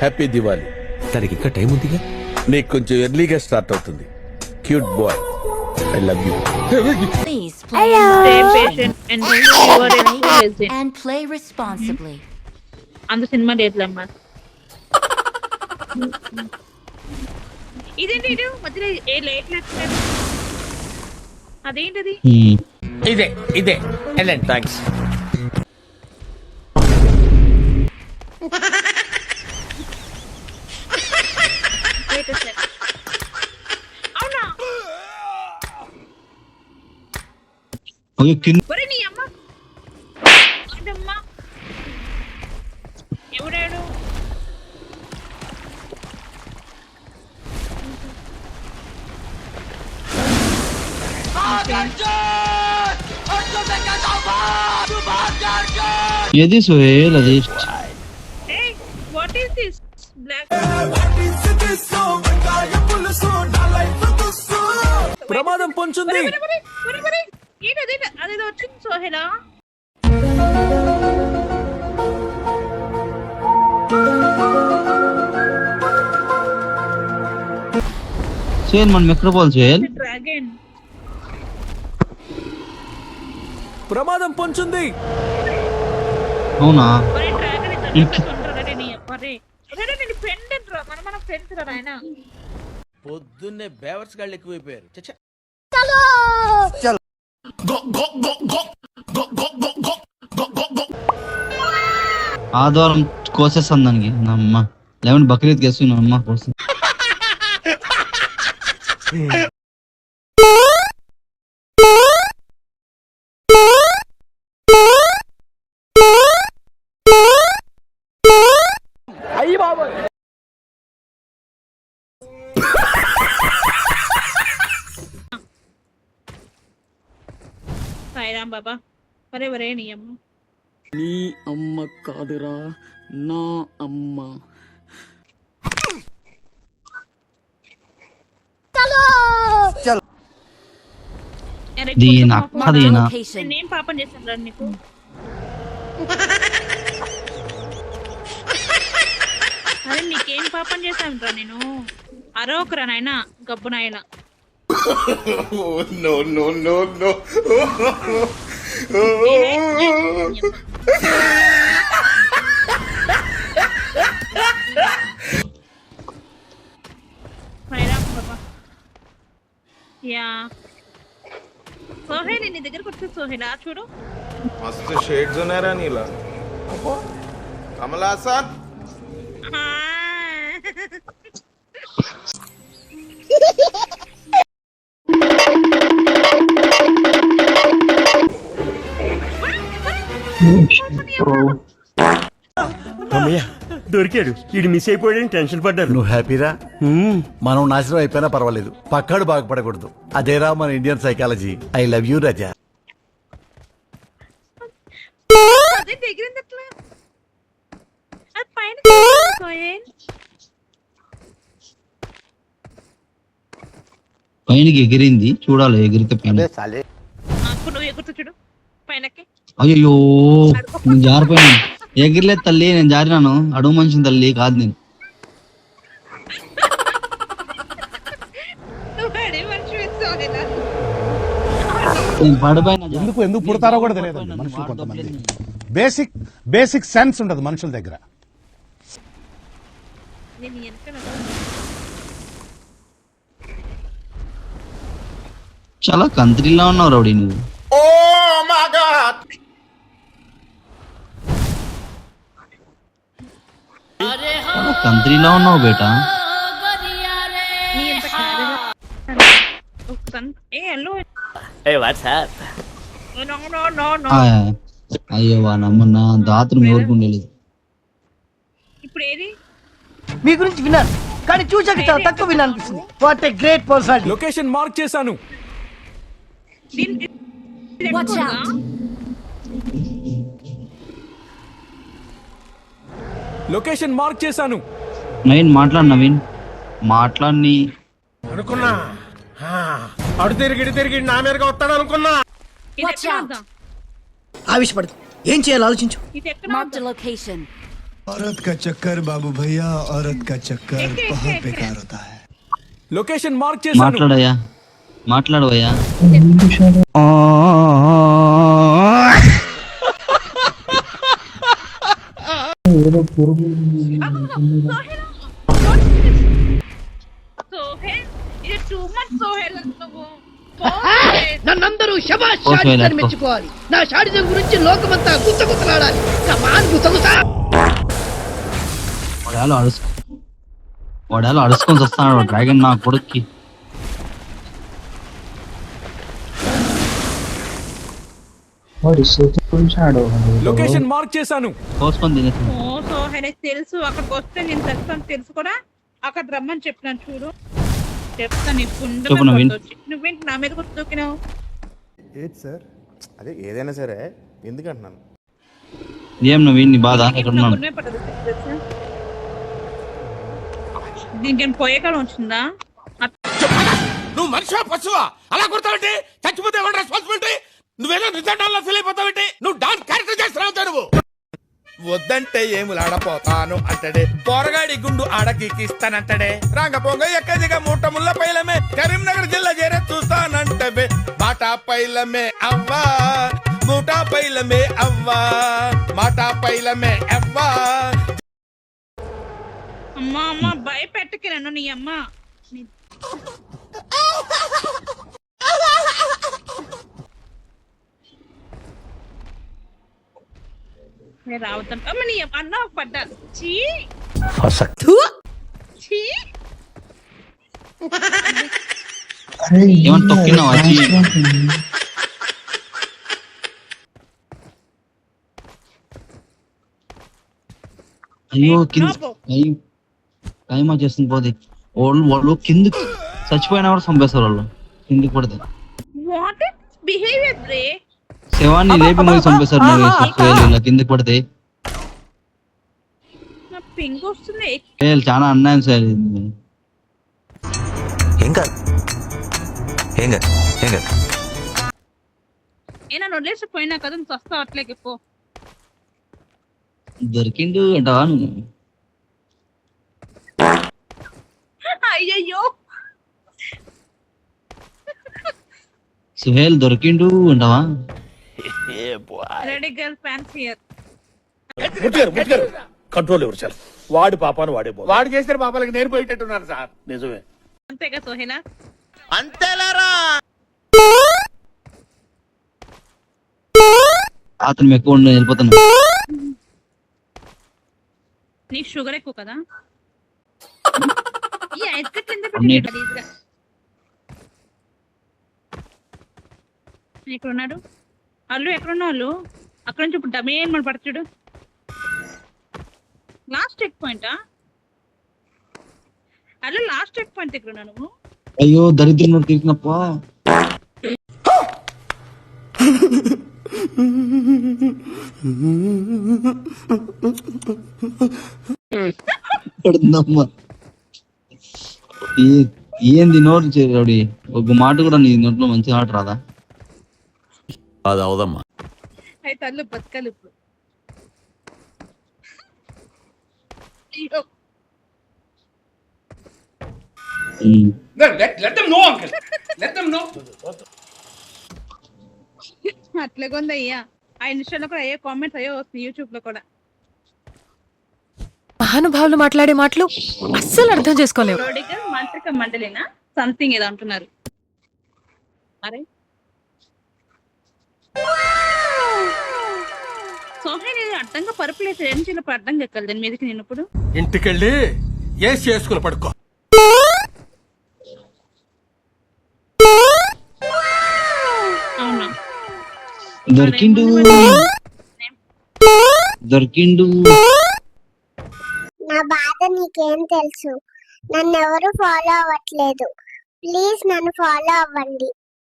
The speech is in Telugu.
హ్యాపీ దివాలి. దానికి ఇంకా టైం ఉందిగా. నీకు కొంచెం ఎర్లీగా స్టార్ట్ అవుతుంది. Cute boy, I love you. Please play Stay patient and do your experience. and play responsibly. అంత సినిమా డేట్లమ్మా. ఇదేంటి ఇటు మధ్యలో ఏ లేట్ లేట్లేదు. అదేంటది? ఇదే వెళ్ళండి. థ్యాంక్స్. Wait a sec. అవునా? ఒరే నీ అమ్మ. అదమ్మా. ఎవడాడు? ఏది సోహెల్ అది Hey, what is this? Black. ప్రమాదం పొంచుంది. ఏంటది? అదేదో వచ్చింది సోహెలా. సోహెల్ మనం ఎక్కడ పోవాలి సోహెల్? డ్రాగన్. ప్రమాదం పొంచుంది. అవునా ఒరే డ్రాగన్ ఇద్దరు ఉంటారట నీ అప్పరే. ఒరే నేను ఫ్రెండ్ రా. మన ఫ్రెండ్స్ రా నాయనా. పొద్దున్నే బేవర్స్ గాళ్ళు ఎక్కువైపోయారు. చచ్చా. ఆదివారం కోసేస్తాను దానికి అమ్మ 11 బక్రీద్ కేసు అమ్మ కోసం. సాయిరాం బాబా. ఒరే నీ అమ్మ. నీ అమ్మ కాదురా నా అమ్మ. దీని అక్క దీనా Location. నేను పాపం చేశాను రా నీకు. అరే నీకేం పాపం చేశాను రా నేను. అరవకురా నాయనా గబ్బు నాయన. No. సాయిరాం బాబా. యా సోహెల్ నీ దగ్గరకు వస్తే సోహెలా చూడు. मस्त शेड्स होणार नीला कमला हसन ఆ. అమ్మయ్య దొరికాడు. వీడు మిస్ అయిపోయాడని టెన్షన్ పడ్డారు. నువ్వు హ్యాపీరా? మనం నాశనం అయిపోయినా పర్వాలేదు, పక్కాడు బాగుపడకూడదు. అదేరా మన Indian psychology. I love you Raza. అదే దగ్గరింది అట్లా. అది పైన సోహెల్. పైనకి ఎగిరింది చూడాలి. ఎగిరితే పైన అప్పుడు నువ్వు ఎగురుతూ చూడు పైనకి. అయ్యో నేను జారిపోయాను. ఎగిరలేదు తల్లి, నేను జారినాను. అడుగు మనిషిని తల్లి కాదు నేను. నేను పడిపోయినా. ఎందుకు పుడతారో కూడా తెలియదు మనుషులు. కొంతమంది బేసిక్ సెన్స్ ఉండదు మనుషుల దగ్గర. చాలా కంట్రీలో ఉన్నావు రౌడీ నువ్వు. oh my god చాలా కంట్రీలో ఉన్నావు బేటా. అయ్యో నమ్మన్నా దాత్రం ఎవరికి ఉండలేదు. ఇప్పుడు ఏది మీ గురించి విన్నాను కానీ చూసాక చాలా తక్కువ విన్నాను అనిపిస్తుంది. What a great personality. Location mark చేశాను. Watch out. లొకేషన్ మార్క్ చేశాను. నవీన్ మాట్లాడు. నవీన్ మాట్లాడి అనుకున్నా అడు తిరిగి నా మీదగా వస్తాడు అనుకున్నా. Watch out. ఆవేశపడదు, ఏం చేయాలో ఆలోచించు. ఇది ఎక్కడ Marked a location. औरत का चक्कर बाबू भैया औरत का चक्कर बहुत बेकार होता है లొకేషన్ మార్క్ చేశాను. మాట్లాడయ్యా మాట్లాడవయ్యా. సోహెల్ ఇది టూ మచ్ సోహెల్ నువ్వు సోహెల్. నన్నందరూ శబాష్ ఓ, షాడిస్ట్ అని సోహెల్. మెచ్చుకోవాలి. నా షాడిజం గురించి లోకమంతా గుత్తగుత్తలాడాలి. కమాన్ గుత్తగుత్త. వాడాలో అడుచుకొని వస్తాడు డ్రాగన్ నా కొడుక్కి. లొకేషన్ మార్క్ చేశాను. కోసుకొని తినేసి ఓ సోహెల్ ఇది తెలుసు, అక్కడికి వస్తే నేను తెస్తాను తెలుసు కూడా. అక్కడ రమ్మని చెప్పినాను చూడు, చెప్తాను చెప్పు నవీన్. నువ్వేంటి నా మీద కూడా దూకినావు? ఏది సార్? అదే ఏదైనా సరే ఎందుకంటున్నాను. ఏం నవీన్ నీ బాధ? ఎక్కడ ఉన్నాను? గుర్మే పట్టదు తెలుసా? దీనికి పోయే కాలం వచ్చిందా? నువ్వు మనిషివా పశువా? అలా కొడతావంటే చచ్చిపోతే ఎవరు రెస్పాన్సిబిలిటీ? నువ్వేదో నిజంగా ఫీల్ అయిపోతావంటే నువ్వు డాన్స్ క్యారెక్టర్ చేస్తున్నావు. నువ్వు వద్దంటే ఏములాడపోతాను అంటడే, పోరగాడి గుండు ఆడకిస్తానంటడే, రాంగపోంగ ఎక్కదిగా మూట ముళ్ళ పైలమే, కరీంనగర్ జిల్లా చేరే చూస్తానంటవే, బాటా పైలమే అవ్వా మూటా పైలమే అవ్వా మాటా పైలమే అవ్వా. అమ్మా అమ్మ భయపెట్టకి నన్ను నీ అమ్మ. నేను రావుతాను. అమ్మ నీ అన్న పడ్డా. చీ చీ. ఏమన్నా తొక్కినావా? అయ్యో కింద టైం వచ్చేస్తుంది పోతే. వాళ్ళు కిందకి చచ్చిపోయినా కూడా చంపేస్తారు వాళ్ళు కిందకి పడితే. వాట్ బిహేవియర్ రే. శవాన్ని లేపి మరి చంపేస్తారు ఇలా కిందకి పడితే. నా పింక్ వస్తుంది. చాలా అన్యాయం సార్ ఇది. ఏ నన్ను వదిలేసి పోయినా కదా, నువ్వు వస్తావు అట్లేకి పో. దొరికిండు అంటావా నువ్వు? అయ్యయ్యో సుహేల్ దొరికిండు అంటావా? Ready girl fans here. Control ఎవరు సార్? వాడి పాపాను వాడే పోదు. వాడు చేసిన పాపాలకి నేను పోయేటట్టున్నాను సార్. నిజమే. అంతేగా సోహెలా? అంతేలారా. అతను ఎక్కువ వెళ్ళిపోతాను. నీకు షుగర్ ఎక్కువ కదా? ఈ ఐస్ కట్ ఎంత పెట్టాడు? ఎక్కడున్నాడు అల్లు? ఎక్కడున్నావు అల్లు? అక్కడ నుంచి ఇప్పుడు డబ్బే మన పడుతుడు. లాస్ట్ చెక్ పాయింటా అల్లు? లాస్ట్ చెక్ పాయింట్ దగ్గర ఉన్నా నువ్వు? అయ్యో దరిద్రం తీసినప్ప. ఏంది నోటు చేరాడు? ఒక మాట కూడా నీ నోట్లో మంచి మాట రాదా? అది అవదమ్మా. అయితే అల్లు బతకాలి ఇప్పుడు. అయ్యో అట్లే కొంది అయ్యా. ఆ ఇన్స్టాలో కూడా అయ్యే కామెంట్స్ అయ్యో వస్తుంది, యూట్యూబ్ లో కూడా. మహానుభావులు మాట్లాడే మాటలు అస్సలు అర్థం చేసుకోలేవు. మాంత్రిక మండలినా సంథింగ్ ఏదో అంటున్నారు. అరే సోహే నేను అడ్డంగా పరుపులేసి ఏం చేయలేపు అడ్డంగా ఎక్కాలి దాని మీదకి. నేను ఇప్పుడు ఇంటికెళ్ళి ఏ చేసుకుని పడుకో. అవునా? దొరికిండు దొరికిండు. నా బాధ నీకేం తెలుసు? నన్ను ఎవరు ఫాలో అవ్వట్లేదు. ప్లీజ్ నన్ను ఫాలో అవ్వండి.